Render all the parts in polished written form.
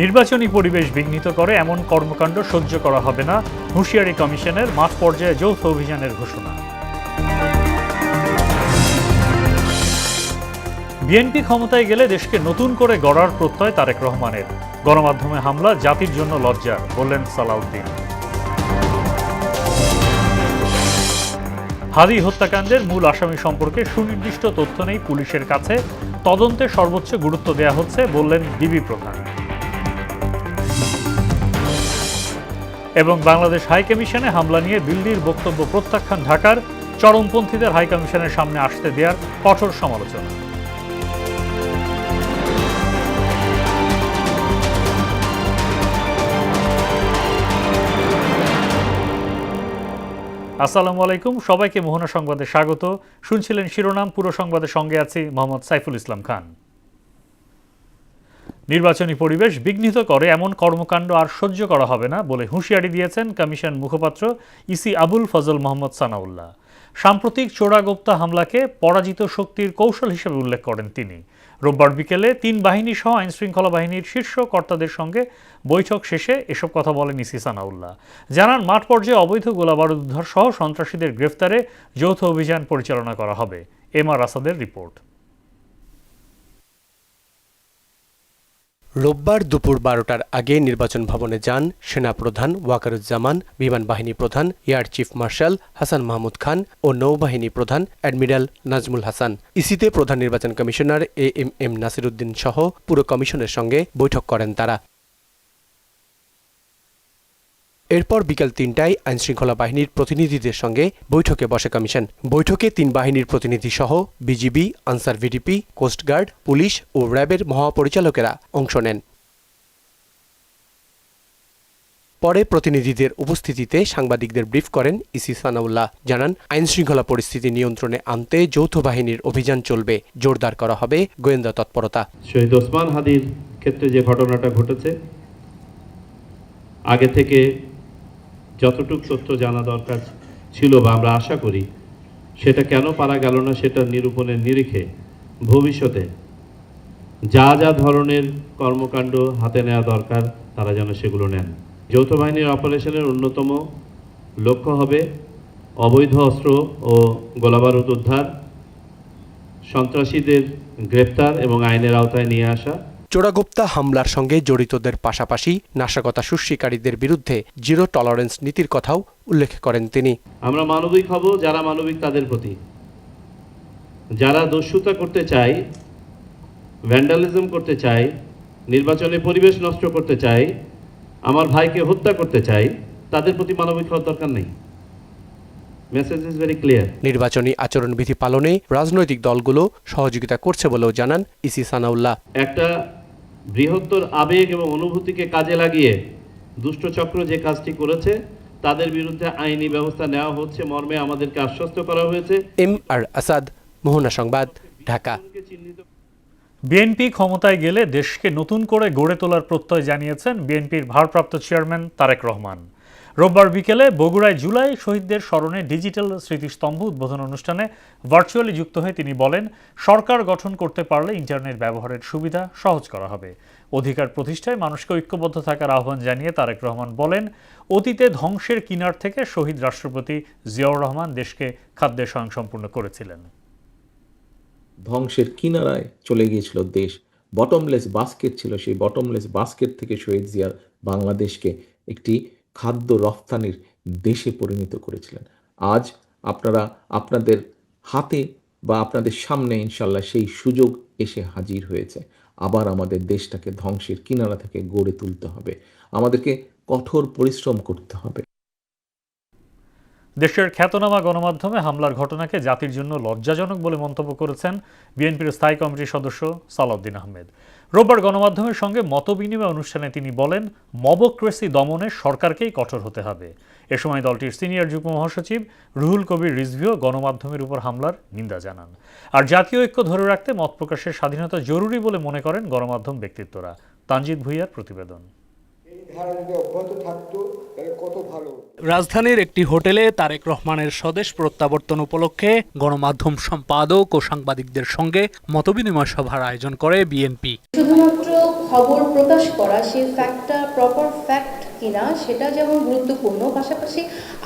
নির্বাচনী পরিবেশ বিঘ্নিত করে এমন কর্মকাণ্ড সহ্য করা হবে না, হুঁশিয়ারি কমিশনের মাঠ পর্যায়ে যৌথ অভিযানের ঘোষণা। বিএনপি ক্ষমতায় গেলে দেশকে নতুন করে গড়ার প্রত্যয় তারেক রহমানের। গণমাধ্যমে হামলা জাতির জন্য লজ্জার, বললেন সালাউদ্দিন। হাদি হত্যাকাণ্ডের মূল আসামি সম্পর্কে সুনির্দিষ্ট তথ্য নেই পুলিশের কাছে, তদন্তে সর্বোচ্চ গুরুত্ব দেওয়া হচ্ছে, বললেন ডিবি প্রধান। এবং বাংলাদেশ হাইকমিশনে হামলা নিয়ে দিল্লির বক্তব্য প্রত্যাখ্যান ঢাকার, চরমপন্থীদের হাইকমিশনের সামনে আসতে দেওয়ার কঠোর সমালোচনা। আসসালামু আলাইকুম, সবাইকে মোহনা সংবাদে স্বাগত। শুনছিলেন শিরোনাম, পুরো সংবাদের সঙ্গে আছি মোহাম্মদ সাইফুল ইসলাম খান। নির্বাচনী পরিবেশ বিঘ্নিত করে এমন কর্মকাণ্ড আর সহ্য করা হবে না বলে হুঁশিয়ারি দিয়েছেন কমিশন মুখপাত্র ইসি আবুল ফজল মোহাম্মদ সানাউল্লাহ। সাম্প্রতিক চোরাগোপ্তা হামলাকে পরাজিত শক্তির কৌশল হিসেবে উল্লেখ করেন তিনি। রোববার বিকেলে ৩ বাহিনী সহ আইনশৃঙ্খলা বাহিনীর শীর্ষ কর্তাদের সঙ্গে বৈঠক শেষে এসব কথা বলেন ইসি সানাউল্লাহ। জানান, মাঠ পর্যায়ে অবৈধ গোলাবারুদ উদ্ধার সহ সন্ত্রাসীদের গ্রেফতারে যৌথ অভিযান পরিচালনা করা হবে। এম আর আসাদের রিপোর্ট। রোববার দুপুর ১২টার আগে নির্বাচন ভবনে যান সেনাপ্রধান ওয়াকারুজ্জামান, বিমান বাহিনী প্রধান air chief marshal Hasan Mahmud Khan ও নৌবাহিনী প্রধান অ্যাডমিরাল নাজমুল হাসান। ইসিতে প্রধান নির্বাচন কমিশনার এএমএম নাসিরুদ্দিন সহ পুরো কমিশনের সঙ্গে বৈঠক করেন তারা। এরপর বিকেল ৩টায় আইনশৃঙ্খলা বাহিনীর প্রতিনিধিদের সঙ্গে বৈঠকে বসে কমিশন। বৈঠকে ৩ বাহিনীর প্রতিনিধি সহ BGB, Ansar VDP, coastguard, police ও র্যাবের মহাপরিচালকেরা অংশ নেন। পরে প্রতিনিধিদের উপস্থিতিতে সাংবাদিকদের ব্রিফ করেন ইসি সানাউল্লাহ। জানান, আইনশৃঙ্খলা পরিস্থিতি নিয়ন্ত্রণে আনতে যৌথ বাহিনীর অভিযান চলবে, জোরদার করা হবে গোয়েন্দা তৎপরতা। শহীদ ওসমান হাদির ক্ষেত্রে যে ঘটনাটা ঘটেছে, আগে থেকে যতটুকু তথ্য জানা দরকার ছিল বা আমরা আশা করি সেটা কেন পারা গেল না, সেটা নিরূপণের নিরিখে ভবিষ্যতে যা যা ধরনের কর্মকাণ্ড হাতে নেওয়া দরকার তারা যেন সেগুলো নেন। যৌথ বাহিনীর অপারেশনের অন্যতম লক্ষ্য হবে অবৈধ অস্ত্র ও গোলাবারুদ উদ্ধার, সন্ত্রাসীদের গ্রেপ্তার এবং আইনের আওতায় নিয়ে আসা। চোরাগোপ্তা হামলার সঙ্গে জড়িতদের পাশাপাশি নাশকতা সৃষ্টিকারীদের বিরুদ্ধে জিরো টলারেন্স নীতির কথাও উল্লেখ করেন তিনি। আমরা মানবিক হব, যারা মানবিক তাদের প্রতি, যারা দস্যুতা করতে চায়, ভ্যান্ডালিজম করতে চায়, নির্বাচনে পরিবেশ নষ্ট করতে চায়, আমার ভাইকে হত্যা করতে চায়, তাদের প্রতি মানবিক হওয়ার দরকার নেই। Message is very clear. নির্বাচনী আচরণবিধি পালনে রাজনৈতিক দলগুলো সহযোগিতা করছে বলেও জানান ইসি সানাউল্লাহ। একটা বৃহত্তর আবেগ এবং অনুভূতিকে কাজে লাগিয়ে দুষ্ট চক্র যে কাজটি করেছে তাদের বিরুদ্ধে আইনি ব্যবস্থা নেওয়া হচ্ছে মর্মে আমাদেরকে আশ্বস্ত করা হয়েছে। এম আর আসাদ, মোহনা সংবাদ, ঢাকা। বিএনপি ক্ষমতায় গেলে দেশকে নতুন করে গড়ে তোলার প্রত্যয় জানিয়েছেন বিএনপির ভারপ্রাপ্ত চেয়ারম্যান তারেক রহমান। রোববার বিকেলে বগুড়ায় জুলাই শহীদদের স্মরণে ডিজিটাল স্মৃতিস্তম্ভ উদ্বোধন অনুষ্ঠানে ভার্চুয়ালি যুক্ত হয়ে তিনি বলেন, সরকার গঠন করতে পারলে ইন্টারনেট ব্যবহারের সুবিধা সহজ করা হবে। অধিকার প্রতিষ্ঠায় মানুষকে ঐক্যবদ্ধ থাকার আহ্বান জানিয়ে তারেক রহমান বলেন, অতীতে ধ্বংসের কিনার থেকে শহীদ রাষ্ট্রপতি জিয়াউর রহমান দেশকে খাদ্যে স্বয়ংসম্পূর্ণ করেছিলেন। ধ্বংসের কিনারায় চলে গিয়েছিল দেশ, বটমলেস বাস্কেট ছিল, সেই বটমলেস বাস্কেট থেকে শহীদ জিয়া বাংলাদেশকে একটি খাদ্য রফতানির দেশে পরিণত করেছিলেন। আজ আপনারা আপনাদের হাতে বা আপনাদের সামনে ইনশাল্লাহ সেই সুযোগ এসে হাজির হয়েছে। আবার আমাদের দেশটাকে ধ্বংসের কিনারা থেকে গড়ে তুলতে হবে, আমাদেরকে কঠোর পরিশ্রম করতে হবে। দেশের খ্যাতনামা গণমাধ্যমে হামলার ঘটনাকে জাতির জন্য লজ্জাজনক বলে মন্তব্য করেছেন বিএনপির স্থায়ী কমিটির সদস্য সালাউদ্দিন আহমেদ। রোববার গণমাধ্যমের সঙ্গে মতবিনিময় অনুষ্ঠানে তিনি বলেন, মবক্রেসি দমনে সরকারকেই কঠোর হতে হবে। এ সময় দলটির সিনিয়র যুগ্ম মহাসচিব রুহুল কবির রিজভিও গণমাধ্যমের উপর হামলার নিন্দা জানান। আর জাতীয় ঐক্য ধরে রাখতে মত প্রকাশের স্বাধীনতা জরুরি বলে মনে করেন গণমাধ্যম ব্যক্তিত্বরা। তানজিদ ভুঁইয়ার প্রতিবেদন। ধারা যদি অব্যাহত থাকতো তাহলে কত ভালো হতো। রাজধানীর একটি হোটেলে তারেক রহমানের স্বদেশ প্রত্যাবর্তন উপলক্ষে গণমাধ্যম সম্পাদক ও সাংবাদিকদের সঙ্গে মতবিনিময় সভার আয়োজন করে বিএনপি। শুধুমাত্র খবর প্রকাশ করা সেই ফ্যাক্টটা প্রপার ফ্যাক্ট কিনা সেটা যেমন গুরুত্বপূর্ণ, পাশাপাশি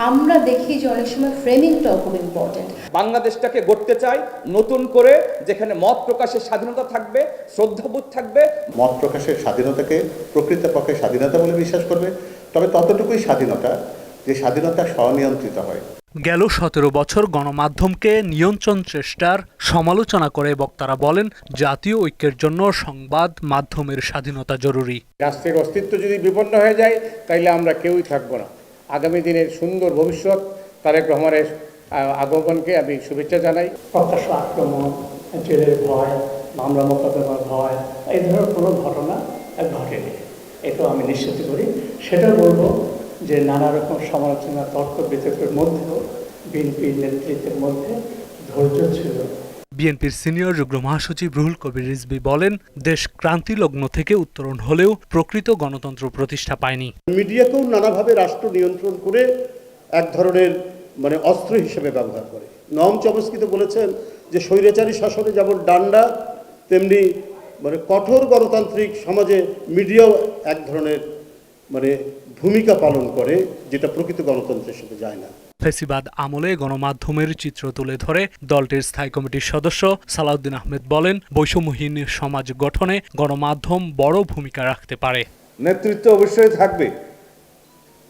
আমরা দেখি যে অনেক সময় ফ্রেমিংটাও খুব ইম্পর্টেন্ট। বাংলাদেশটাকে গড়তে চাই নতুন করে, যেখানে মত প্রকাশের স্বাধীনতা থাকবে, শ্রদ্ধাবোধ থাকবে। মত প্রকাশের স্বাধীনতাকে প্রকৃতপক্ষে স্বাধীনতা বলে বিশ্বাস করবে, তবে ততটুকুই স্বাধীনতা যে স্বাধীনতা স্বনিয়ন্ত্রিত হয়। গেল 17 বছর গণমাধ্যমকে নিয়ন্ত্রণ চেষ্টার সমালোচনা করে বক্তারা বলেন, জাতীয় ঐক্যের জন্য সংবাদ মাধ্যমের স্বাধীনতা জরুরি। রাষ্ট্রের অস্তিত্ব যদি বিপন্ন হয়ে যায় তাইলে আমরা কেউই থাকবো না। আগামী দিনের সুন্দর ভবিষ্যৎ তারেক রহমানের আগমনকে আমি শুভেচ্ছা জানাই। প্রকাশ্য আক্রমণ, জেলের ভয়, মামলা মোকদ্দমার ভয়, এই ধরনের কোনো ঘটনা ঘটেনি, এটাও আমি নিশ্চিত করি। সেটা বলবো যে নানা রকম সমালোচনা, তর্ক বিতর্কের মধ্যেও বিএনপির নেতৃত্বের মধ্যে ধৈর্য ছিল। বিএনপির সিনিয়র যুগ্ম মহাসচিব রুহুল কবির রিজভী বলেন, দেশ ক্রান্তি লগ্ন থেকে উত্তরণ হলেও প্রকৃত গণতন্ত্র প্রতিষ্ঠা পায়নি। মিডিয়াকেও নানাভাবে রাষ্ট্র নিয়ন্ত্রণ করে এক ধরনের অস্ত্র হিসেবে ব্যবহার করে। নম চমস্কি তো বলেছেন যে স্বৈরাচারী শাসনে যেমন ডান্ডা, তেমনি কঠোর গণতান্ত্রিক সমাজে মিডিয়াও এক ধরনের ভূমিকা পালন করে, যেটা প্রকৃত গণতন্ত্রের সাথে যায় না। ফেসিবাদ আমলে গণমাধ্যমের চিত্র তুলে ধরে দলটির স্থায়ী কমিটির সদস্য সালাউদ্দিন আহমেদ বলেন, বৈষম্যহীন সমাজ গঠনে গণমাধ্যম বড় ভূমিকা রাখতে পারে। নেতৃত্ব অবশ্যই থাকবে,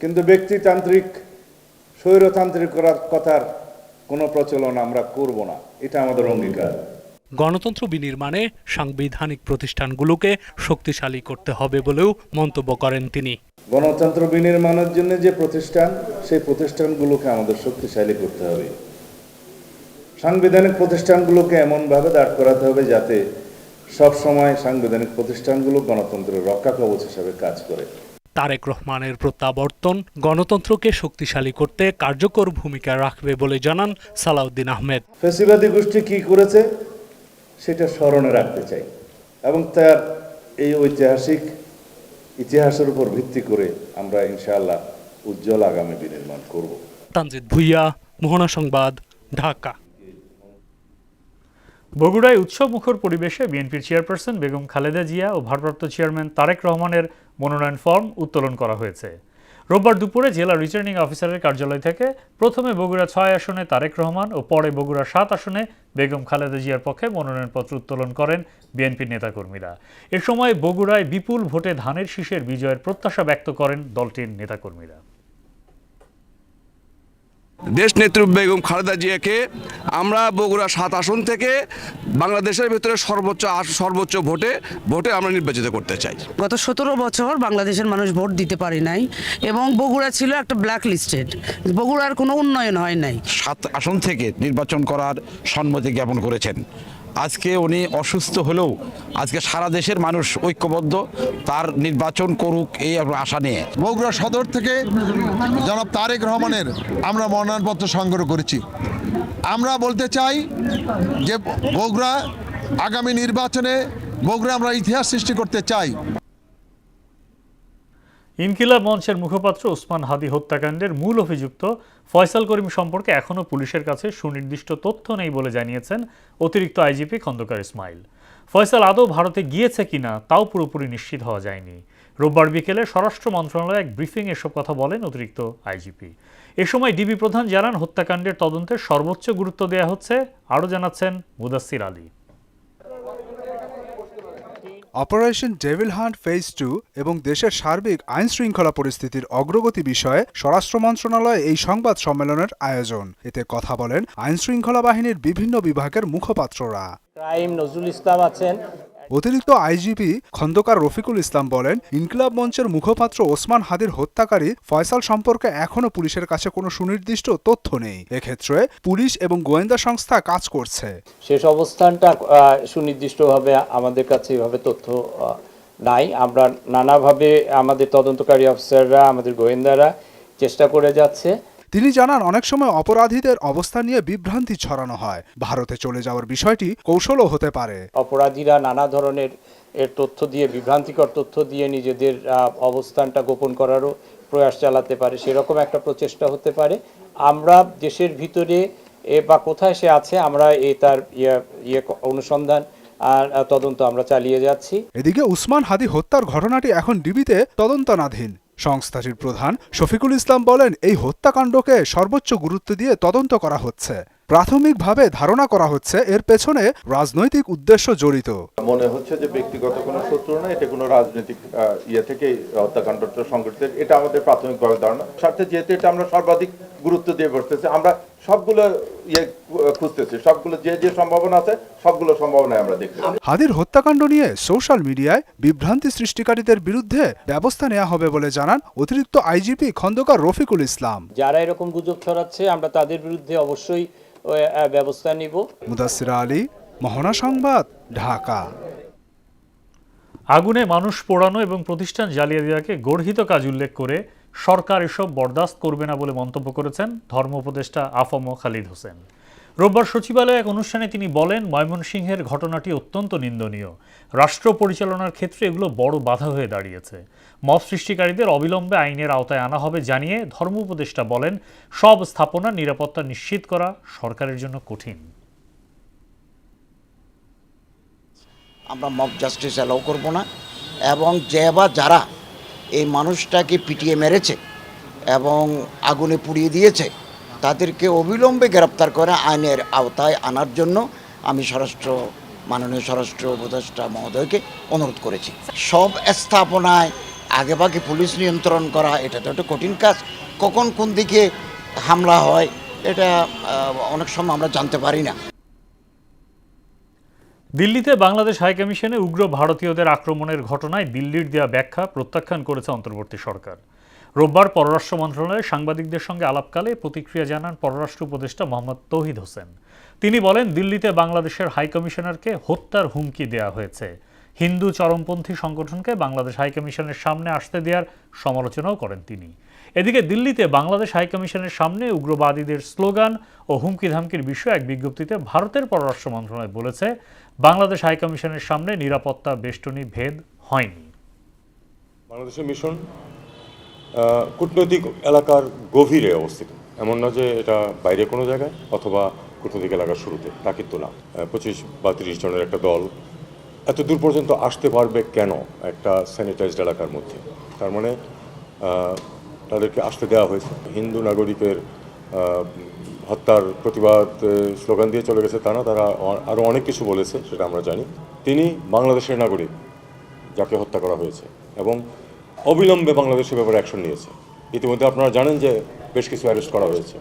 কিন্তু ব্যক্তিতান্ত্রিক স্বৈরতান্ত্রিক করার কথার কোনো প্রচলন আমরা করব না, এটা আমাদের অঙ্গীকার। গণতন্ত্র বিনির্মাণে সাংবিধানিক প্রতিষ্ঠানগুলোকে শক্তিশালী করতে হবে বলেও মন্তব্য করেন তিনি। গণতন্ত্র বিনির্মাণের জন্য যে প্রতিষ্ঠান, সেই প্রতিষ্ঠানগুলোকে আমাদের শক্তিশালী করতে হবে। সাংবিধানিক প্রতিষ্ঠানগুলোকে এমনভাবে দাঁড় করাতে হবে যাতে সব সময় সাংবিধানিক প্রতিষ্ঠানগুলো গণতন্ত্রের রক্ষা কবচ হিসাবে কাজ করে। তারেক রহমানের প্রত্যাবর্তন গণতন্ত্রকে শক্তিশালী করতে কার্যকর ভূমিকা রাখবে বলে জানান সালাউদ্দিন আহমেদ। ফ্যাসিবাদী গোষ্ঠী কি করেছে সেটা স্মরণে রাখতে চাই এবং তার এই ঐতিহাসিক ইতিহাসের উপর ভিত্তি করে আমরা ইনশাআল্লাহ উজ্জ্বল আগামী বিনির্মাণ করব। তানজিদ ভুইয়া, মোহনা সংবাদ, ঢাকা। বগুড়ায় উৎসবমুখর পরিবেশে বিএনপির চেয়ারপারসন বেগম খালেদা জিয়া ও ভারপ্রাপ্ত চেয়ারম্যান তারেক রহমানের মনোনয়ন ফর্ম উত্তোলন করা হয়েছে। রোববার দুপুরে জেলা রিটার্নিং অফিসারের কার্যালয় থেকে প্রথমে বগুড়া 6 আসনে তারেক রহমান ও পরে বগুড়া 7 আসনে বেগম খালেদা জিয়ার পক্ষে মনোনয়নপত্র উত্তোলন করেন বিএনপির নেতাকর্মীরা। এ সময় বগুড়ায় বিপুল ভোটে ধানের শীষের বিজয়ের প্রত্যাশা ব্যক্ত করেন দলটির নেতাকর্মীরা। দেশ নেত্রী বেগম খালেদা জিয়াকে আমরা বগুড়া 7 আসন থেকে বাংলাদেশের ভিতরে সর্বোচ্চ ভোটে আমরা নির্বাচিত করতে চাই। গত 17 বছর বাংলাদেশের মানুষ ভোট দিতে পারে নাই এবং বগুড়া ছিল একটা ব্ল্যাক লিস্টেড, বগুড়ার কোনো উন্নয়ন হয় নাই। 7 আসন থেকে নির্বাচন করার সম্মতি জ্ঞাপন করেছেন। আজকে উনি অসুস্থ হলেও আজকে সারা দেশের মানুষ ঐক্যবদ্ধ, তার নির্বাচন করুক এই আশা নিয়ে। বগুড়া সদর থেকে জনাব তারেক রহমানের আমরা মনোনয়নপত্র সংগ্রহ করেছি। আমরা বলতে চাই যে বগুড়া আগামী নির্বাচনে বগুড়া আমরা ইতিহাস সৃষ্টি করতে চাই। ইনকিলাব মঞ্চের মুখপাত্র ওসমান হাদি হত্যাকাণ্ডের মূল অভিযুক্ত ফয়সাল করিম সম্পর্কে এখনও পুলিশের কাছে সুনির্দিষ্ট তথ্য নেই বলে জানিয়েছেন অতিরিক্ত আইজিপি খন্দকার ইসমাইল। ফয়সাল আদৌ ভারতে গিয়েছে কিনা তাও পুরোপুরি নিশ্চিত হওয়া যায়নি। রোববার বিকেলে স্বরাষ্ট্র মন্ত্রণালয়ে এক ব্রিফিং এসব কথা বলেন অতিরিক্ত আইজিপি। এ সময় ডিবি প্রধান জানান, হত্যাকাণ্ডের তদন্তে সর্বোচ্চ গুরুত্ব দেওয়া হচ্ছে। আরও জানাচ্ছেন Mudassir Ali. Operation devil hunt phase 2 এবং দেশের সার্বিক আইন শৃঙ্খলা পরিস্থিতির অগ্রগতি বিষয়ে স্বরাষ্ট্র মন্ত্রণালয় এই সংবাদ সম্মেলনের আয়োজন। এতে কথা বলেন আইন শৃঙ্খলা বাহিনীর বিভিন্ন বিভাগের মুখপাত্ররা। নজরুল ইসলাম আছেন। অতিরিক্ত আইজিপি খন্দকার রফিকুল ইসলাম বলেন, ইনকিলাব মঞ্চের মুখপাত্র ওসমান হাদির হত্যাকারী ফয়সাল সম্পর্কে এখনও পুলিশের কাছে কোনো সুনির্দিষ্ট তথ্য নেই। এক্ষেত্রে পুলিশ এবং গোয়েন্দা সংস্থা কাজ করছে। শেষ অবস্থানটা সুনির্দিষ্টভাবে আমাদের কাছে এভাবে তথ্য নাই। আমরা নানাভাবে আমাদের তদন্তকারী অফিসাররা, আমাদের গোয়েন্দারা চেষ্টা করে যাচ্ছে। তিনি জানান, অনেক সময় অপরাধীদের অবস্থা নিয়ে বিভ্রান্তি ছড়ানো হয়। ভারতে চলে যাওয়ার বিষয়টি কৌশলও হতে পারে। অপরাধীরা নানা ধরনের এর তথ্য দিয়ে, বিভ্রান্তিকর তথ্য দিয়ে নিজেদের অবস্থানটা গোপন করারও প্রয়াস চালাতে পারে, সেরকম একটা প্রচেষ্টা হতে পারে। আমরা দেশের ভিতরে বা কোথায় সে আছে আমরা তার অনুসন্ধান আর তদন্ত আমরা চালিয়ে যাচ্ছি। এদিকে উসমান হাদি হত্যার ঘটনাটি এখন ডিবিতে তদন্তনাধীন। সংস্থাটির প্রধান শফিকুল ইসলাম বলেন, এই হত্যাকাণ্ডকে সর্বোচ্চ গুরুত্ব দিয়ে তদন্ত করা হচ্ছে। প্রাথমিকভাবে ধারণা করা হচ্ছে এর পেছনে রাজনৈতিক উদ্দেশ্য জড়িত। মনে হচ্ছে যে ব্যক্তিগত কোনো শত্রু না, এটা কোনো রাজনৈতিক থেকে হত্যাকাণ্ডটা সংঘটিত, এটা আমাদের প্রাথমিকভাবে ধারণা। স্বার্থে যেহেতু এটা আমরা সর্বাধিক গুরুত্ব দিয়ে বসতেছি, আমরা সবগুলো খুঁজতেছি, সবগুলো যে সম্ভাবনা আছে সবগুলো সম্ভাবনায় আমরা দেখছি। হাদির হত্যাকাণ্ড নিয়ে সোশ্যাল মিডিয়ায় বিভ্রান্তি সৃষ্টিকারীদের বিরুদ্ধে ব্যবস্থা নেওয়া হবে বলে জানান অতিরিক্ত আইজিপি খন্দকার রফিকুল ইসলাম। যারা এরকম গুজব ছড়াচ্ছে আমরা তাদের বিরুদ্ধে অবশ্যই ব্যবস্থা নিব। মুদাসসির আলী, মোহনা সংবাদ, ঢাকা। আগুনে মানুষ পোড়ানো এবং প্রতিষ্ঠান জ্বালিয়ে দেওয়াকে গর্হিত কাজ উল্লেখ করে সরকার এসব বরদাস্ত করবে না বলে মন্তব্য করেছেন ধর্ম উপদেষ্টা আফম খালিদ হোসেন। রোববার সচিবালয়ে এক অনুষ্ঠানে তিনি বলেন, ময়মনসিংহের ঘটনাটি অত্যন্ত নিন্দনীয়। রাষ্ট্র পরিচালনার ক্ষেত্রে এগুলো বড় বাধা হয়ে দাঁড়িয়েছে। মব সৃষ্টিকারীদের অবিলম্বে আইনের আওতায় আনা হবে জানিয়ে ধর্ম উপদেষ্টা বলেন, সব স্থাপনার নিরাপত্তা নিশ্চিত করা সরকারের জন্য কঠিন। আমরা মব জাস্টিস অ্যালাউ করব না, এবং যে বা যারা এই মানুষটাকে পিটিয়ে মেরেছে এবং আগুনে পুড়িয়ে দিয়েছে তাদেরকে অবিলম্বে গ্রেপ্তার করে আইনের আওতায় আনার জন্য আমি মাননীয় স্বরাষ্ট্র উপদেষ্টা মহোদয়কে অনুরোধ করেছি। সব স্থাপনায় আগেভাগে পুলিশ নিয়ন্ত্রণ করা এটা তো একটা কঠিন কাজ। কখন কোন দিকে হামলা হয় এটা অনেক সময় আমরা জানতে পারি না। দিল্লিতে বাংলাদেশ হাইকমিশনে উগ্র ভারতীয়দের আক্রমণের ঘটনায় দিল্লির দেয়া ব্যাখ্যা প্রত্যাখ্যান করেছে অন্তর্বর্তী সরকার। রোববার পররাষ্ট্র মন্ত্রণালয়ে সাংবাদিকদের সঙ্গে আলাপকালে প্রতিক্রিয়া জানান পররাষ্ট্র উপদেষ্টা মোহাম্মদ তৌহিদ হোসেন। তিনি বলেন, দিল্লিতে বাংলাদেশের হাইকমিশনারকে হত্যার হুমকি দেওয়া হয়েছে। হিন্দু চরমপন্থী সংগঠনকে বাংলাদেশ হাইকমিশনের সামনে আসতে দেওয়ার সমালোচনাও করেন তিনি। এদিকে দিল্লিতে বাংলাদেশ হাইকমিশনের সামনে উগ্রবাদীদের স্লোগান ও হুমকি ধামকির বিষয়ে এক বিজ্ঞপ্তিতে ভারতের পররাষ্ট্র মন্ত্রণালয় বলেছে, বাংলাদেশ হাইকমিশনের সামনে নিরাপত্তা বেষ্টনী ভেদ হয়নি। বাংলাদেশের মিশন কূটনৈতিক এলাকার গভীরে অবস্থিত, এমন না যে এটা বাইরে কোনো জায়গায় অথবা কূটনৈতিক এলাকার শুরুতে, তা কিন্তু না। 25 বা 30 জনের একটা দল এত দূর পর্যন্ত আসতে পারবে কেন একটা স্যানিটাইজড এলাকার মধ্যে? তার মানে তাদেরকে আসতে দেওয়া হয়েছে। হিন্দু নাগরিকের হত্যার প্রতিবাদ স্লোগান দিয়ে চলে গেছে তা না, তারা আরও অনেক কিছু বলেছে, সেটা আমরা জানি। তিনি বাংলাদেশের নাগরিক যাকে হত্যা করা হয়েছে এবং অবিলম্বে বাংলাদেশের ব্যাপারে অ্যাকশন নিয়েছে। ইতিমধ্যে আপনারা জানেন যে বেশ কিছু অ্যারেস্ট করা হয়েছে।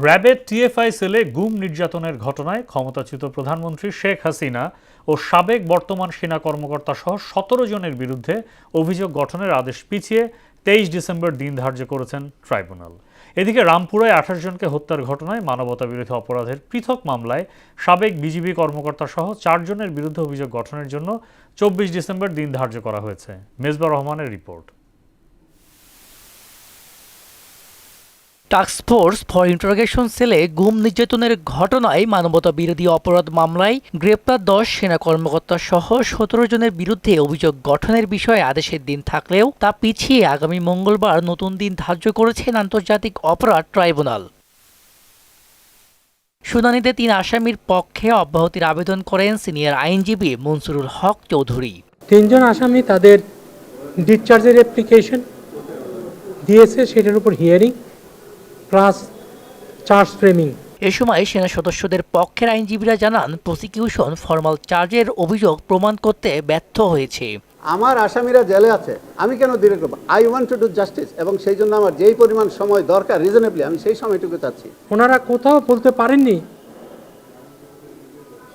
র্যাবের টিএফআই সেলে গুম নির্যাতনের ঘটনায় ক্ষমতাচ্যুত প্রধানমন্ত্রী শেখ হাসিনা ও সাবেক বর্তমান সেনা কর্মকর্তা সহ 17 জনের বিরুদ্ধে অভিযোগ গঠনের আদেশ পিছিয়ে 23 ডিসেম্বর দিন ধার্য করেছেন ট্রাইব্যুনাল। এদিকে রামপুরায় 28 জনকে হত্যার ঘটনায় মানবতাবিরোধী অপরাধের পৃথক মামলায় সাবেক বিজিবি কর্মকর্তা সহ 4 জনের বিরুদ্ধে অভিযোগ গঠনের জন্য 24 ডিসেম্বর দিন ধার্য করা হয়েছে। মেজবা রহমানের রিপোর্ট। টাস্কফোর্স ফর ইন্টারোগেশন সেলে গুম নির্যাতনের ঘটনায় মানবতা বিরোধী অপরাধ মামলায় গ্রেপ্তার 10 সেনা কর্মকর্তা সহ 17 জনের বিরুদ্ধে অভিযোগ গঠনের বিষয়ে আদেশের দিন থাকলেও তা পিছিয়ে আগামী মঙ্গলবার নতুন দিন ধার্য করেছেন আন্তর্জাতিক অপরাধ ট্রাইব্যুনাল। শুনানিতে 3 আসামির পক্ষে অব্যাহতির আবেদন করেন সিনিয়র আইনজীবী মনসুরুল হক চৌধুরী। 3 জন আসামি তাদের ডিসচার্জের অ্যাপ্লিকেশন দিয়েছে, সেটার উপর হিয়ারিং প্লাস চার্জ ফ্রেমিং। এ সময় সেনা সদস্যদের পক্ষের আইনজীবীরা জানান, প্রসিকিউশন ফরমাল চার্জের অভিযোগ প্রমাণ করতে ব্যর্থ হয়েছে। আমার আসামিরা জেলে আছে, আমি কেন দিলে করব? I want to do justice, এবং সেই জন্য আমার যেই পরিমাণ সময় দরকার রিজনেবলি আমি সেই সময়টুকু চাচ্ছি। ওনারা কোথাও বলতে পারেননি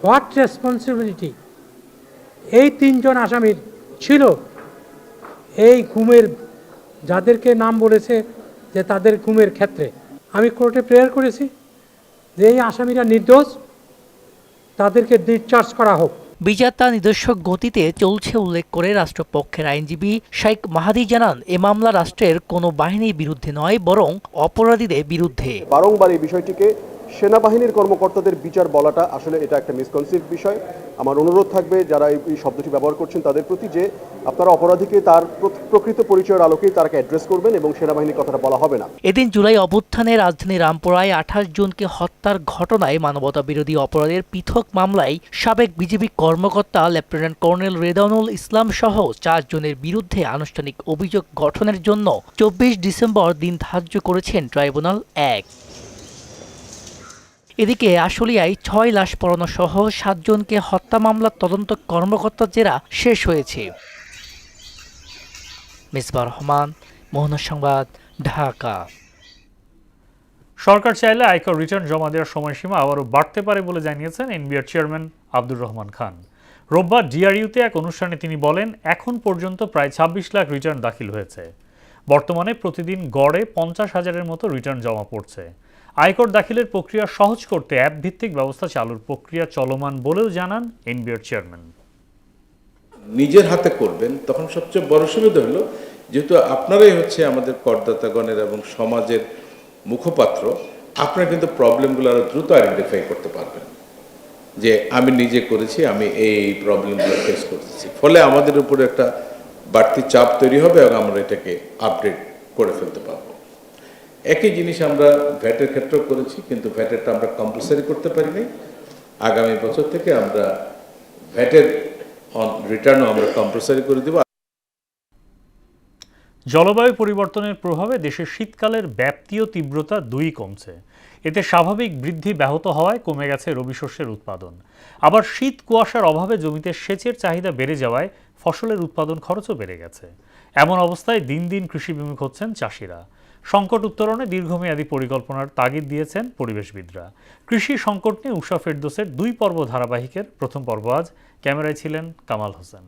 হোয়াট রেসপন্সিবিলিটি এই 3 জন আসামির ছিল এই গুমের, যাদেরকে নাম বলেছে যে তাদের গুমের ক্ষেত্রে। আমি কোর্টে প্রেয়ার করেছি যে এই আসামিরা নির্দোষ, তাদেরকে ডিসচার্জ করা হোক। বিচার তার নিজস্ব গতিতে চলছে উল্লেখ করে রাষ্ট্রপক্ষের আইনজীবী শেখ মাহাদি জানান, এ মামলা রাষ্ট্রের কোনো বাহিনীর বিরুদ্ধে নয়, বরং অপরাধীদের বিরুদ্ধে। বারংবার এই বিষয়টিকে সেনাবাহিনীর কর্মকর্তাদের বিচার বলাটা আসলে এটা একটা মিসকনসিভ বিষয়। আমার অনুরোধ থাকবে যারা এই শব্দটি ব্যবহার করছেন তাদের প্রতি যে আপনারা অপরাধীকে তার প্রকৃত পরিচয়ের আলোকেই তাকে অ্যাড্রেস করবেন এবং সেনাবাহিনীর কথাটা বলা হবে না। এদিন জুলাই অভ্যুত্থানে রাজধানী রামপুরায় 28 জনকে হত্যার ঘটনায় মানবতা বিরোধী অপরাধের পৃথক মামলায় সাবেক বিজেপি কর্মকর্তা লেফটেন্যান্ট কর্নেল রেদানুল ইসলাম সহ 4 জনের বিরুদ্ধে আনুষ্ঠানিক অভিযোগ গঠনের জন্য 24 ডিসেম্বর দিন ধার্য করেছেন ট্রাইব্যুনাল 1। এদিকে আশুলিয়ায় 6 লাশ পোড়ানো সহ 7 জনকে হত্যা মামলার তদন্ত কর্মকর্তার জেরা শেষ হয়েছে। মিসবাহ রহমান, মোহনা সংবাদ, ঢাকা। সরকার চাইলে আয়কর রিটার্ন জমা দেওয়ার সময়সীমা আবারও বাড়তে পারে বলে জানিয়েছেন এনবিআর চেয়ারম্যান আব্দুর রহমান খান। রোববার ডিআরইউতে এক অনুষ্ঠানে তিনি বলেন, এখন পর্যন্ত প্রায় 26 লাখ রিটার্ন দাখিল হয়েছে। বর্তমানে প্রতিদিন গড়ে 50,000-এর মতো রিটার্ন জমা পড়ছে। আয়কর দাখিলের প্রক্রিয়া সহজ করতে অ্যাপ ভিত্তিক ব্যবস্থা চালুর প্রক্রিয়া চলমান বলেও জানান এনবিআর চেয়ারম্যান। নিজের হাতে করবেন তখন সবচেয়ে বড় সুবিধা হলো যেহেতু আপনারাই হচ্ছে আমাদের করদাতাগণের এবং সমাজের মুখপাত্র, আপনারা কিন্তু প্রবলেমগুলো আরো দ্রুত আইডেন্টিফাই করতে পারবেন যে আমি নিজে করেছি, আমি এই প্রবলেমগুলো ফেস করতেছি। ফলে আমাদের উপরে একটা বাড়তি চাপ তৈরি হবে এবং আমরা এটাকে আপডেট করে ফেলতে পারবো। একই জিনিস আমরা ভ্যাটের ক্ষেত্রেও করেছি, কিন্তু ভ্যাটেরটা আমরা কম্পালসারি করতে পারিনি। আগামী বছর থেকে আমরা ভ্যাটের রিটার্নও আমরা কম্পালসারি করে দেব। জলবায়ু পরিবর্তনের প্রভাবে দেশের শীতকালের ব্যাপ্তি ও তীব্রতা দুই কমছে। এতে স্বাভাবিক বৃদ্ধি ব্যাহত হওয়ায় কমে গেছে রবি শস্যের উৎপাদন। আবার শীত কুয়াশার অভাবে জমিতে সেচের চাহিদা বেড়ে যাওয়ায় ফসলের উৎপাদন খরচও বেড়ে গেছে। এমন অবস্থায় দিন দিন কৃষি বিমুখ হচ্ছেন চাষিরা। সংকট উত্তরণে দীর্ঘমেয়াদী পরিকল্পনার তাগিদ দিয়েছেন পরিবেশবিদরা। কৃষি সংকট নিয়ে উষা ফেরদৌসের 2 পর্ব ধারাবাহিকের প্রথম পর্ব আজ। ক্যামেরায় ছিলেন কামাল হোসেন।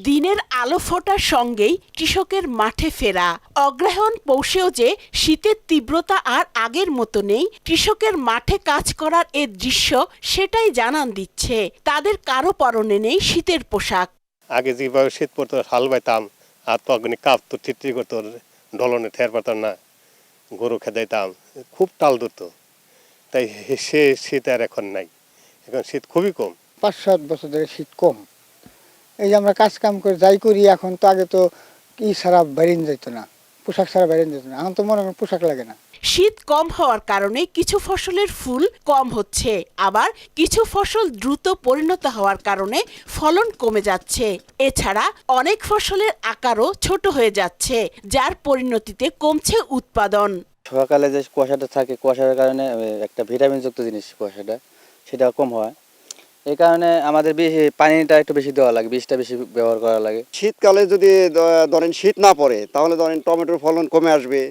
দিনের আলো ফোটার সঙ্গেই কৃষকের মাঠে ফেরা। অগ্রহায়ণ পৌঁছেও যে শীতের তীব্রতা আর আগের মতো নেই, কৃষকের মাঠে কাজ করার এ দৃশ্য সেটাই জানান দিচ্ছে। তাদের কারো পরনে নেই শীতের পোশাক। আগে যেভাবে শীত পড়তো হাল বাইতাম আর তখন কাঁপতো, টিটরি করতো, ডলনে ঠের পাতাম না, গরু খেদাইতাম, খুব টাল ধরতো। তাই সে শীত আর এখন নাই, এখন শীত খুবই কম। 5-7 বছর ধরে শীত কম। এই যে আমরা কাজ কাম করে যাই করি, এখন তো আগে তো কি ছাড়া বেরিয়ে যেত না, পোশাক ছাড়া বেরিয়ে যেত না, এখন তো মনে হয় পোশাক লাগে না। শীত কম হওয়ার কারণে কিছু ফসলের ফুল কম হচ্ছে, আবার কিছু ফসল দ্রুত পরিণত হওয়ার কারণে ফলন কমে যাচ্ছে। এছাড়া অনেক ফসলের আকারও ছোট হয়ে যাচ্ছে, যার পরিণতিতে কমছে উৎপাদন। সকালে যে কুয়াশাটা থাকে, কুয়াশার কারণে একটা ভিটামিনযুক্ত জিনিস কুয়াশাটা, সেটা কম হয়। এই কারণে আমাদের বেশি পানিটা একটু বেশি দেওয়া লাগে, বীজটা বেশি ব্যবহার করা লাগে। শীতকালে যদি ধরেন শীত না পড়ে তাহলে ধরেন টমেটোর ফলন কমে আসবে।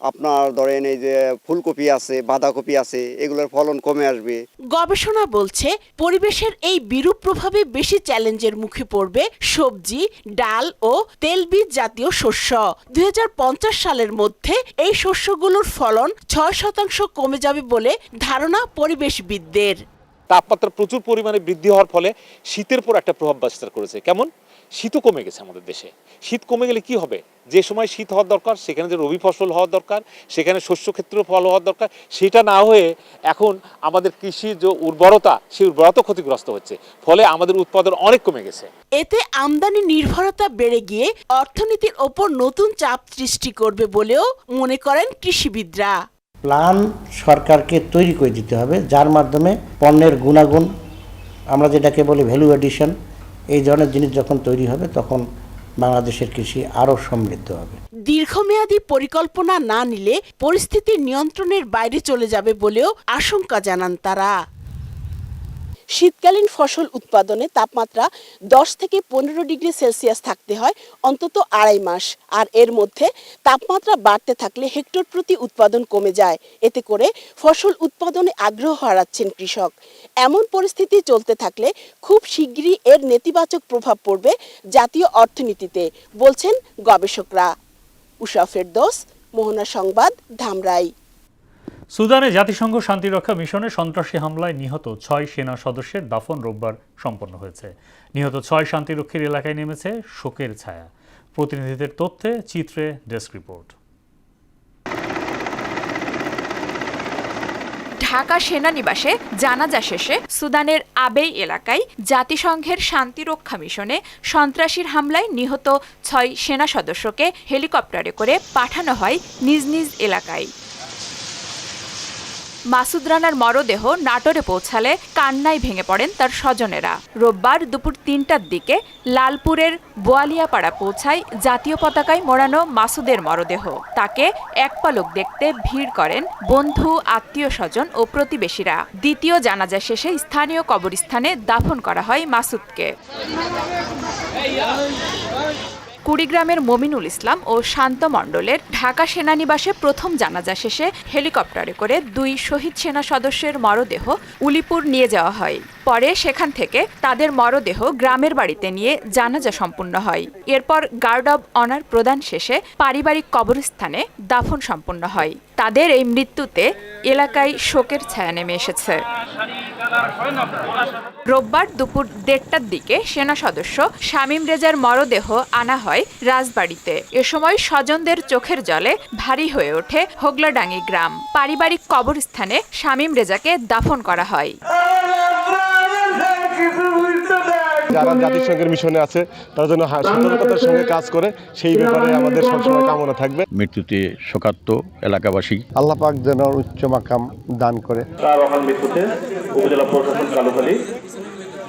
আপনার ধরেন এই যে ফুলকপি আছে, বাঁধাকপি আছে, এগুলোর ফলন কমে আসবে। গবেষণা বলছে পরিবেশের এই বিরূপ প্রভাবে বেশি চ্যালেঞ্জের মুখে পড়বে সবজি, ডাল ও তেলবীজ জাতীয় শস্য। 2050 সালের মধ্যে এই শস্যগুলোর ফলন 6% কমে যাবে বলে ধারণা পরিবেশবিদদের। তাপমাত্রা প্রচুর পরিমাণে বৃদ্ধি হওয়ার ফলে শীতের পর একটা প্রভাব বিস্তার করেছে। কেমন? শীতও কমে গেছে আমাদের দেশে। শীত কমে গেলে কি হবে? যে সময় শীত হওয়ার দরকার, সেখানে যে রবি ফসল হওয়ার দরকার, সেখানে শস্য ক্ষেত্রে ফল হওয়ার দরকার, সেটা না হয়ে এখন আমাদের কৃষির যে উর্বরতা, সেই উর্বরতা ক্ষতিগ্রস্ত হচ্ছে। ফলে আমাদের উৎপাদন অনেক কমে গেছে। এতে আমদানি নির্ভরতা বেড়ে গিয়ে অর্থনীতির ওপর নতুন চাপ সৃষ্টি করবে বলেও মনে করেন কৃষিবিদরা। প্ল্যান সরকারকে তৈরি করে দিতে হবে, যার মাধ্যমে পণ্যের গুণাগুণ, আমরা যেটাকে বলি ভ্যালু এডিশন, এই ধরনের জিনিস যখন তৈরি হবে তখন বাংলাদেশের কৃষি আরও সমৃদ্ধ হবে। দীর্ঘমেয়াদী পরিকল্পনা না নিলে পরিস্থিতি নিয়ন্ত্রণের বাইরে চলে যাবে বলেও আশঙ্কা জানান তারা। শীতকালীন ফসল উৎপাদনে তাপমাত্রা 10 থেকে 15 ডিগ্রি সেলসিয়াস থাকতে হয় অন্তত 2.5 মাস, আর এর মধ্যে তাপমাত্রা বাড়তে থাকলে হেক্টর প্রতি উৎপাদন কমে যায়। এতে করে ফসল উৎপাদনে আগ্রহ হারাচ্ছেন কৃষক। এমন পরিস্থিতি চলতে থাকলে খুব শিগগিরই এর নেতিবাচক প্রভাব পড়বে জাতীয় অর্থনীতিতে, বলছেন গবেষকরা। উষা ফেরদৌস, মোহনা সংবাদ, ধামরাই। সুদানে জাতিসংঘ শান্তিরক্ষা মিশনে সন্ত্রাসী হামলায় নিহত 6 সেনা সদস্যের দাফন রোববার সম্পন্ন হয়েছে। নিহত 6 শান্তিরক্ষীর এলাকায় নেমেছে শোকের ছায়া। প্রতিনিধিদের তথ্যে চিত্রে ডেস্ক রিপোর্ট। ঢাকা সেনানিবাসে জানাজা শেষে সুদানের আবেই এলাকায় জাতিসংঘের শান্তিরক্ষা মিশনে সন্ত্রাসীর হামলায় নিহত ৬ সেনা সদস্যকে হেলিকপ্টারে করে পাঠানো হয় নিজ নিজ এলাকায়। মাসুদ রানার মরদেহ নাটোরে পৌঁছালে কান্নায় ভেঙে পড়েন তার স্বজনেরা। রোববার দুপুর ৩টার দিকে লালপুরের বোয়ালিয়াপাড়া পৌঁছায় জাতীয় পতাকায় মোড়ানো মাসুদের মরদেহ। তাকে এক পলক দেখতে ভিড় করেন বন্ধু, আত্মীয় স্বজন ও প্রতিবেশীরা। দ্বিতীয় জানাজা শেষে স্থানীয় কবরস্থানে দাফন করা হয় মাসুদকে। কুড়িগ্রামের মমিনুল ইসলাম ও শান্ত মণ্ডলের ঢাকা সেনানিবাসে প্রথম জানাজা শেষে হেলিকপ্টারে করে ২ শহীদ সেনা সদস্যের মরদেহ উলিপুর নিয়ে যাওয়া হয়। পরে সেখান থেকে তাদের মরদেহ গ্রামের বাড়িতে নিয়ে জানাজা সম্পন্ন হয়। এরপর গার্ড অব অনার প্রদান শেষে পারিবারিক কবরস্থানে দাফন সম্পন্ন হয়। তাদের এই মৃত্যুতে এলাকায় শোকের ছায়া নেমে এসেছে। রোববার দুপুর ১:৩০টার দিকে সেনা সদস্য শামীম রেজার মরদেহ আনা হয় রাজবাড়িতে। এ সময় স্বজনদের চোখের জলে ভারী হয়ে ওঠে হোগলাডাঙ্গি গ্রাম। পারিবারিক কবরস্থানে শামীম রেজাকে দাফন করা হয়। যারা জাতিসংঘের মিশনে আছে তার জন্য সতর্কতার সঙ্গে কাজ করে, সেই ব্যাপারে আমাদের সবসময় কামনা থাকবে। মৃত্যুতে শোকার্ত এলাকাবাসী, আল্লাহ পাক যেন উচ্চ মাকাম দান করে। তার অকাল মৃত্যুতে উপজেলা প্রশাসন কালুখালী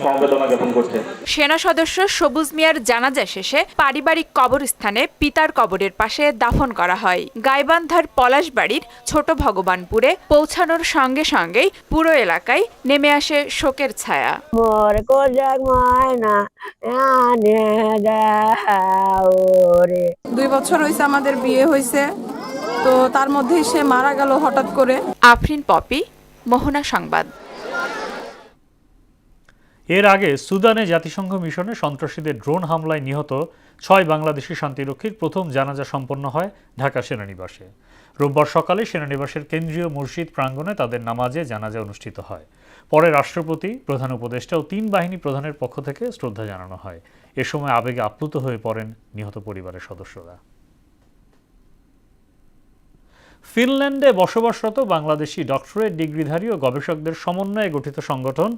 সমবেদনা জ্ঞাপন করছে। সেনা সদস্য সবুজ মিয়ার জানাজা শেষে পারিবারিক কবরস্থানে পিতার কবরের পাশে দাফন করা হয়। গাইবান্ধার পলাশবাড়ির ছোট ভগবানপুরে পৌঁছানোর সঙ্গে সঙ্গেই পুরো এলাকায় নেমে আসে শোকের ছায়া। 2 বছর হয়েছে আমাদের বিয়ে হয়েছে, তো তার মধ্যেই সে মারা গেল হঠাৎ করে। আফরিন পপি, মোহনা সংবাদ। এর আগে সুদানে জাতিসংঘ মিশনে সন্ত্রাসীদের ড্রোন হামলায় নিহত ৬ বাংলাদেশি শান্তিরক্ষীর প্রথম জানাজা সম্পন্ন হয় ঢাকা সেনানিবাসে। রোববার সকালে সেনানিবাসের কেন্দ্রীয় মসজিদ প্রাঙ্গণে তাদের নামাজে জানাজা অনুষ্ঠিত হয়। পরে রাষ্ট্রপতি, প্রধান উপদেষ্টা ও 3 বাহিনী প্রধানের পক্ষ থেকে শ্রদ্ধা জানানো হয়। এ সময় আবেগে আপ্লুত হয়ে পড়েন নিহত পরিবারের সদস্যরা। ফিনল্যান্ডে বসবাসরত বাংলাদেশি ডক্টরেট ডিগ্রিধারী ও গবেষকদের সমন্বয়ে গঠিত সংগঠন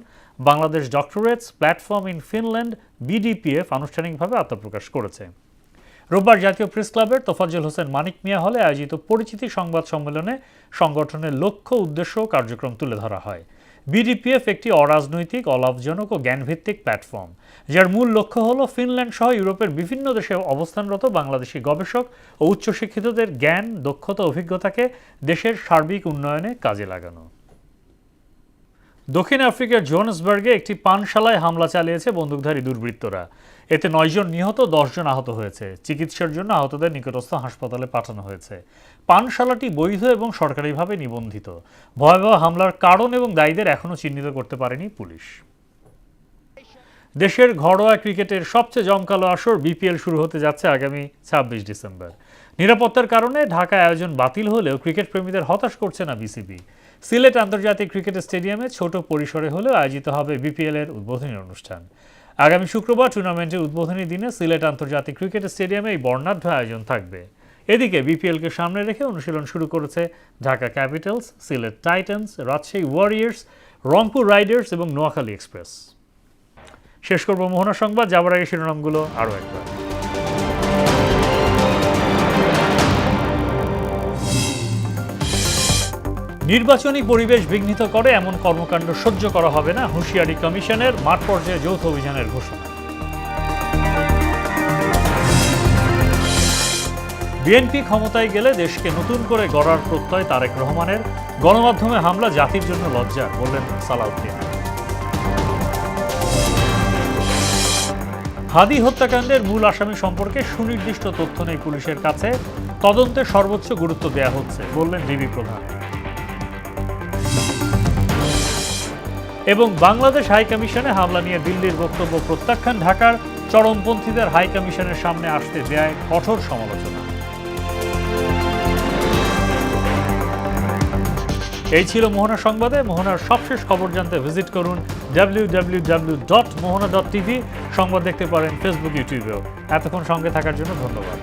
Bangladesh doctorates platform in Finland BDPF আনুষ্ঠানিকভাবে আত্মপ্রকাশ করেছে। রোববার জাতীয় প্রেস ক্লাবের তোফাজ্জল হোসেন মানিক মিয়া হলে আয়োজিত পরিচিতি সংবাদ সম্মেলনে সংগঠনের লক্ষ্য, উদ্দেশ্য ও কার্যক্রম তুলে ধরা হয়। BDPF একটি অরাজনৈতিক, অলাভজনক ও জ্ঞানভিত্তিক প্ল্যাটফর্ম, যার মূল লক্ষ্য হল ফিনল্যান্ড সহ ইউরোপের বিভিন্ন দেশে অবস্থানরত বাংলাদেশি গবেষক ও উচ্চশিক্ষিতদের জ্ঞান, দক্ষতা, অভিজ্ঞতাকে দেশের সার্বিক উন্নয়নে কাজে লাগানো। দক্ষিণ আফ্রিকার জোহানেসবার্গে একটি পানশালায় হামলা চালিয়েছে বন্দুকধারী দুর্বৃত্তরা। এতে 9 জন নিহত, 10 জন আহত হয়েছে। চিকিৎসার জন্য আহতদের নিকটস্থ হাসপাতালে পাঠানো হয়েছে। পানশালাটি বৈধ এবং সরকারিভাবে নিবন্ধিত। ভয়াবহ হামলার কারণ এবং দায়ীদের এখনও চিহ্নিত করতে পারেনি পুলিশ। দেশের ঘরোয়া ক্রিকেটের সবচেয়ে জমকালো আসর BPL শুরু হতে যাচ্ছে আগামী 26 ডিসেম্বর। নিরাপত্তার কারণে ঢাকায় আয়োজন বাতিল হলেও ক্রিকেট প্রেমীদের হতাশ করছে না BCB। সিলেট আন্তর্জাতিক ক্রিকেট স্টেডিয়ামে ছোট পরিসরে হলেও আয়োজিত হবে BPL এর উদ্বোধনী অনুষ্ঠান। আগামী শুক্রবার টুর্নামেন্টের উদ্বোধনী দিনে সিলেট আন্তর্জাতিক ক্রিকেট স্টেডিয়ামে এই বর্ণাঢ্য আয়োজন থাকবে। এদিকে BPL-কে সামনে রেখে অনুশীলন শুরু করেছে Dhaka Capitals, Sylhet Titans, Rajshahi warriors, Rangpur Riders এবং নোয়াখালী এক্সপ্রেস। শেষ করব মোহনা সংবাদ, যাবার আগে শিরোনামগুলো আরও একবার। নির্বাচনী পরিবেশ বিঘ্নিত করে এমন কর্মকাণ্ড সহ্য করা হবে না, হুঁশিয়ারি কমিশনের। মাঠ পর্যায়ে যৌথ অভিযানের ঘোষণা। বিএনপি ক্ষমতায় গেলে দেশকে নতুন করে গড়ার প্রত্যয় তারেক রহমানের। গণমাধ্যমে হামলা জাতির জন্য লজ্জা, বললেন সালাউদ্দিন। হাদি হত্যাকাণ্ডের মূল আসামি সম্পর্কে সুনির্দিষ্ট তথ্য নেই পুলিশের কাছে, তদন্তে সর্বোচ্চ গুরুত্ব দেওয়া হচ্ছে, বললেন ডিবি প্রধান। এবং বাংলাদেশ হাইকমিশনে হামলা নিয়ে দিল্লির বক্তব্য প্রত্যাখ্যান, ঢাকার চরমপন্থীদের হাইকমিশনের সামনে আসতে দেয় কঠোর সমালোচনা। এই ছিল মোহনা সংবাদে। মোহনার সবশেষ খবর জানতে ভিজিট করুন www.mohana.tv। সংবাদ দেখতে পারেন ফেসবুক, ইউটিউবেও। এতক্ষণ সঙ্গে থাকার জন্য ধন্যবাদ।